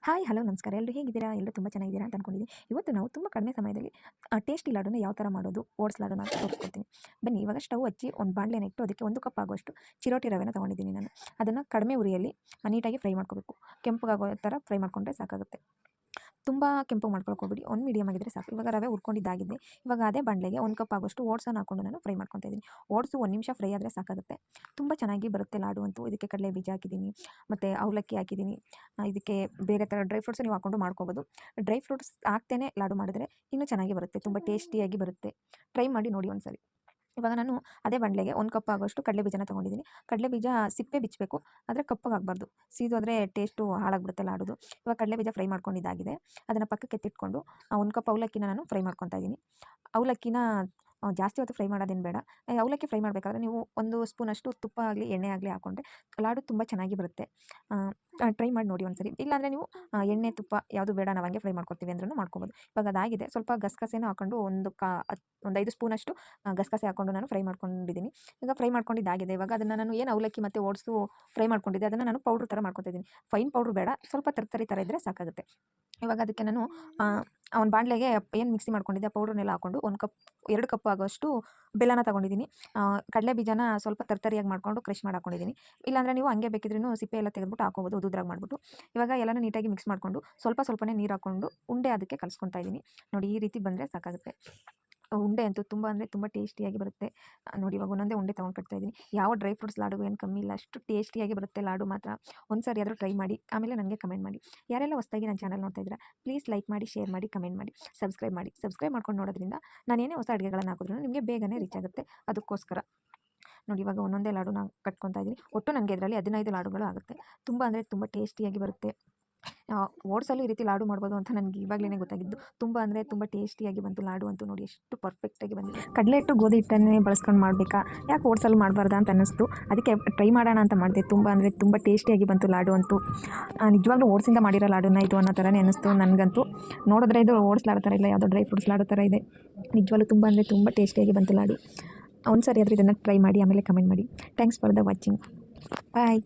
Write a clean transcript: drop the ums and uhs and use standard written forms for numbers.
Hi hello ನಮಸ್ಕಾರ ಎಲ್ಲರೂ ಹೇಗಿದ್ದೀರಾ? ಎಲ್ಲರೂ ತುಂಬ ಚೆನ್ನಾಗಿದ್ದೀರಾ ಅಂತ ಅನ್ಕೊಂಡಿದ್ದೀನಿ. ಇವತ್ತು ನಾವು ತುಂಬ ಕಡಿಮೆ ಸಮಯದಲ್ಲಿ ಟೇಸ್ಟಿ ಲಾಡೂನ ಯಾವ ಥರ ಮಾಡೋದು, ಓಟ್ಸ್ ಲಾಡೂನ ಅಂತ ತೋರಿಸ್ಕೊಡ್ತೀನಿ. ಬನ್ನಿ ಇವಾಗ ಸ್ಟವ್ ಹಚ್ಚಿ ಒಂದು ಬಾಣಲೆನ ಇಟ್ಟು ಅದಕ್ಕೆ 1 ಕಪ್ ಆಗುವಷ್ಟು ಚಿರೋಟಿ ರವೆನ ತೊಗೊಂಡಿದ್ದೀನಿ ನಾನು. ಅದನ್ನು ಕಡಿಮೆ ಉರಿಯಲ್ಲಿ ನೀಟಾಗಿ ಫ್ರೈ ಮಾಡ್ಕೋಬೇಕು. ಕೆಂಪಗಾಗೋ ಥರ ಫ್ರೈ ಮಾಡಿಕೊಂಡ್ರೆ ಸಾಕಾಗುತ್ತೆ. ತುಂಬ ಕೆಂಪಗೆ ಮಾಡ್ಕೊಳಕ್ಕೆ ಹೋಗ್ಬಿಡಿ, ಒಂದು ಮೀಡಿಯಮ್ ಆಗಿದ್ದರೆ ಸಾಕು. ಇವಾಗ ರವೆ ಹುರ್ಕೊಂಡಿದ್ದಾಗಿದೆ. ಇವಾಗ ಅದೇ ಬಾಣಲೆಗೆ 1 ಕಪ್ ಆಗೋಷ್ಟು ಓಟ್ಸನ್ನು ಹಾಕ್ಕೊಂಡು ನಾನು ಫ್ರೈ ಮಾಡ್ಕೊತಾ ಇದ್ದೀನಿ. ಓಟ್ಸು 1 ನಿಮಿಷ ಫ್ರೈ ಆದರೆ ಸಾಕಾಗುತ್ತೆ. ತುಂಬ ಚೆನ್ನಾಗಿ ಬರುತ್ತೆ ಲಾಡು ಅಂತೂ. ಇದಕ್ಕೆ ಕಡಲೆ ಬೀಜ ಹಾಕಿದ್ದೀನಿ, ಮತ್ತು ಅವಲಕ್ಕಿ ಹಾಕಿದ್ದೀನಿ. ಇದಕ್ಕೆ ಬೇರೆ ಥರ ಡ್ರೈ ಫ್ರೂಟ್ಸ್ ನೀವು ಹಾಕ್ಕೊಂಡು ಮಾಡ್ಕೋಬೋದು. ಡ್ರೈ ಫ್ರೂಟ್ಸ್ ಹಾಕ್ತೇನೆ ಲಾಡು ಮಾಡಿದ್ರೆ ಇನ್ನೂ ಚೆನ್ನಾಗಿ ಬರುತ್ತೆ, ತುಂಬ ಟೇಸ್ಟಿಯಾಗಿ ಬರುತ್ತೆ. ಟ್ರೈ ಮಾಡಿ ನೋಡಿ ಒಂದ್ಸರಿ. ಇವಾಗ ನಾನು ಅದೇ ಬಾಣಲೆಗೆ 1 ಕಪ್ ಆಗೋಷ್ಟು ಕಡಲೆ ಬೀಜನ ತೊಗೊಂಡಿದ್ದೀನಿ. ಕಡಲೆ ಬೀಜ ಸಿಪ್ಪೆ ಬಿಚ್ಚಬೇಕು, ಆದರೆ ಕಪ್ಪಗಾಗಬಾರ್ದು. ಸೀದೋದ್ರೆ ಟೇಸ್ಟು ಹಾಳಾಗ್ಬಿಡುತ್ತೆ ಲಾಡುದು. ಇವಾಗ ಕಡಲೆ ಬೀಜ ಫ್ರೈ ಮಾಡ್ಕೊಂಡಿದ್ದಾಗಿದೆ. ಅದನ್ನು ಪಕ್ಕಕ್ಕೆ ಎತ್ತಿಟ್ಕೊಂಡು 1 ಕಪ್ ಅವಲಕ್ಕಿನ ನಾನು ಫ್ರೈ ಮಾಡ್ಕೊತಾ ಇದ್ದೀನಿ. ಅವಲಕ್ಕಿನ ಜಾಸ್ತಿ ಹೊತ್ತು ಫ್ರೈ ಮಾಡೋದೇನು ಬೇಡ. ಅವಲಕ್ಕಿ ಫ್ರೈ ಮಾಡಬೇಕಾದ್ರೆ ನೀವು 1 ಸ್ಪೂನಷ್ಟು ತುಪ್ಪ ಆಗಲಿ ಎಣ್ಣೆ ಆಗಲಿ ಹಾಕ್ಕೊಂಡ್ರೆ ಲಾಡು ತುಂಬ ಚೆನ್ನಾಗಿ ಬರುತ್ತೆ. ಟ್ರೈ ಮಾಡಿ ನೋಡಿ ಒಂದ್ಸರಿ. ಇಲ್ಲಾಂದರೆ ನೀವು ಎಣ್ಣೆ ತುಪ್ಪ ಯಾವುದು ಬೇಡ, ನಾವು ಹಂಗೆ ಫ್ರೈ ಮಾಡ್ಕೊತೀವಿ ಅಂದ್ರೂ ಮಾಡ್ಕೊಬೋದು. ಇವಾಗ ಅದಾಗಿದೆ. ಸ್ವಲ್ಪ ಗಸಗಸೆನ ಹಾಕ್ಕೊಂಡು ಒಂದು 5 ಸ್ಪೂನಷ್ಟು ಗಸಗಸೆ ಹಾಕ್ಕೊಂಡು ನಾನು ಫ್ರೈ ಮಾಡ್ಕೊಂಡಿದ್ದೀನಿ. ಈಗ ಫ್ರೈ ಮಾಡ್ಕೊಂಡಿದ್ದಾಗಿದೆ. ಇವಾಗ ಅದನ್ನು ನಾನು ಏನು ಅವಲಕ್ಕಿ ಮತ್ತು ಓಟ್ಸು ಫ್ರೈ ಮಾಡ್ಕೊಂಡಿದ್ದೆ ಅದನ್ನು ನಾನು ಪೌಡ್ರ್ ಥರ ಮಾಡ್ಕೊತಾ ಇದ್ದೀನಿ. ಫೈನ್ ಪೌಡ್ರ್ ಬೇಡ, ಸ್ವಲ್ಪ ತರ್ತರಿ ಥರ ಇದ್ದರೆ ಸಾಕಾಗುತ್ತೆ. ಇವಾಗ ಅದಕ್ಕೆ ನಾನು ಒಂದು ಬಾಣಲೆಗೆ ಏನು ಮಿಕ್ಸಿ ಮಾಡ್ಕೊಂಡಿದ್ದೆ ಆ ಪೌಡ್ರನ್ನೆಲ್ಲ ಹಾಕ್ಕೊಂಡು 2 ಕಪ್ ಆಗೋಷ್ಟು ಬೆಲ್ಲನ ತೊಗೊಂಡಿದ್ದೀನಿ. ಕಡಲೆ ಬೀಜನ ಸ್ವಲ್ಪ ತರ್ತರಿಯಾಗಿ ಮಾಡಿಕೊಂಡು ಕ್ರಷ್ ಮಾಡಿ ಹಾಕ್ಕೊಂಡಿದ್ದೀನಿ. ಇಲ್ಲಾಂದರೆ ನೀವು ಹಂಗೆ ಬೇಕಿದ್ರೂ ಸಿಪ್ಪೆ ಎಲ್ಲ ತೆಗೆದುಬಿಟ್ಟು ಹಾಕ್ಕೋಬೋದು, ಉದುದ್ರಾಗಿ ಮಾಡಿಬಿಟ್ಟು. ಇವಾಗ ಎಲ್ಲನೂ ನೀಟಾಗಿ ಮಿಕ್ಸ್ ಮಾಡಿಕೊಂಡು ಸ್ವಲ್ಪನೇ ನೀರು ಹಾಕ್ಕೊಂಡು ಉಂಡೆ ಅದಕ್ಕೆ ಕಲಿಸ್ಕೊತಾ ಇದ್ದೀನಿ. ನೋಡಿ ಈ ರೀತಿ ಬಂದರೆ ಸಾಕಾಗುತ್ತೆ. ಉಂಡೆ ಅಂತೂ ತುಂಬ ಅಂದರೆ ತುಂಬ ಟೇಸ್ಟಿಯಾಗಿ ಬರುತ್ತೆ. ನೋಡಿ ಇವಾಗ ಒಂದೊಂದೇ ಉಂಡೆ ತೊಗೊಂಡು ಕಟ್ತಾ ಇದ್ದೀನಿ. ಯಾವ ಡ್ರೈ ಫ್ರೂಟ್ಸ್ ಲಾಡು ಏನು ಕಮ್ಮಿ ಇಲ್ಲ, ಅಷ್ಟು ಟೇಸ್ಟಿಯಾಗಿ ಬರುತ್ತೆ ಲಾಡು ಮಾತ್ರ. ಒಂದು ಸಾರಿ ಆದರೂ ಟ್ರೈ ಮಾಡಿ, ಆಮೇಲೆ ನನಗೆ ಕಮೆಂಟ್ ಮಾಡಿ. ಯಾರೆಲ್ಲ ಹೊಸದಾಗಿ ನನ್ನ ಚಾನಲ್ ನೋಡ್ತಾ ಇದ್ದೀರಾ ಪ್ಲೀಸ್ ಲೈಕ್ ಮಾಡಿ, ಶೇರ್ ಮಾಡಿ, ಕಮೆಂಟ್ ಮಾಡಿ, ಸಬ್ಸ್ಕ್ರೈಬ್ ಮಾಡಿ. ಸಬ್ಸ್ಕ್ರೈಬ್ ಮಾಡ್ಕೊಂಡು ನೋಡೋದ್ರಿಂದ ನಾನು ಏನೇ ಹೊಸ ಅಡುಗೆಗಳನ್ನು ಹಾಕಿದ್ರು ನಿಮಗೆ ಬೇಗನೆ ರೀಚ್ ಆಗುತ್ತೆ. ಅದಕ್ಕೋಸ್ಕರ ನೋಡಿ ಇವಾಗ ಒಂದೊಂದೇ ಲಾಡುನ ಕಟ್ಕೊತಾ ಇದ್ದೀನಿ. ಒಟ್ಟು ನನಗೆ ಇದರಲ್ಲಿ 15 ಲಾಡುಗಳು ಆಗುತ್ತೆ. ತುಂಬ ಅಂದರೆ ತುಂಬ ಟೇಸ್ಟಿಯಾಗಿ ಬರುತ್ತೆ. ಓಟ್ಸಲ್ಲೂ ಈ ರೀತಿ ಲಾಡು ಮಾಡ್ಬೋದು ಅಂತ ನನಗೆ ಇವಾಗಲೇ ಗೊತ್ತಾಗಿದ್ದು. ತುಂಬ ಅಂದರೆ ತುಂಬ ಟೇಸ್ಟಿಯಾಗಿ ಬಂತು ಲಾಡು ಅಂತೂ. ನೋಡಿ ಎಷ್ಟು ಪರ್ಫೆಕ್ಟಾಗಿ ಬಂದಿದೆ. ಕಡಲೆ ಹಿಟ್ಟು ಗೋಧಿ ಹಿಟ್ಟನ್ನೇ ಬಳಸ್ಕೊಂಡು ಮಾಡಬೇಕಾ, ಯಾಕೆ ಓಟ್ಸಲ್ಲಿ ಮಾಡಬಾರ್ದಾ ಅಂತ ಅನ್ನಿಸ್ತು. ಅದಕ್ಕೆ ಟ್ರೈ ಮಾಡೋಣ ಅಂತ ಮಾಡಿದೆ. ತುಂಬ ಅಂದರೆ ತುಂಬ ಟೇಸ್ಟಿಯಾಗಿ ಬಂತು ಲಾಡು ಅಂತೂ. ನಿಜವಾಗ್ಲೂ ಓಟ್ಸಿಂದ ಮಾಡಿರೋ ಲಾಡುನ ಇದು ಅನ್ನೋ ಥರನೇ ಅನ್ನಿಸ್ತು ನನಗಂತೂ. ನೋಡಿದ್ರೆ ಇದು ಓಟ್ಸ್ ಲಾಡು ಥರ ಇಲ್ಲ, ಯಾವುದೋ ಡ್ರೈ ಫ್ರೂಟ್ಸ್ ಲಾಡು ಥರ ಇದೆ. ನಿಜವಾಗ್ಲೂ ತುಂಬ ಅಂದರೆ ತುಂಬ ಟೇಸ್ಟಿಯಾಗಿ ಬಂತು ಲಾಡು. ಒಂದು ಸರಿ ಆದರೂ ಇದನ್ನು ಟ್ರೈ ಮಾಡಿ, ಆಮೇಲೆ ಕಮೆಂಟ್ ಮಾಡಿ. Thanks for the watching. Bye.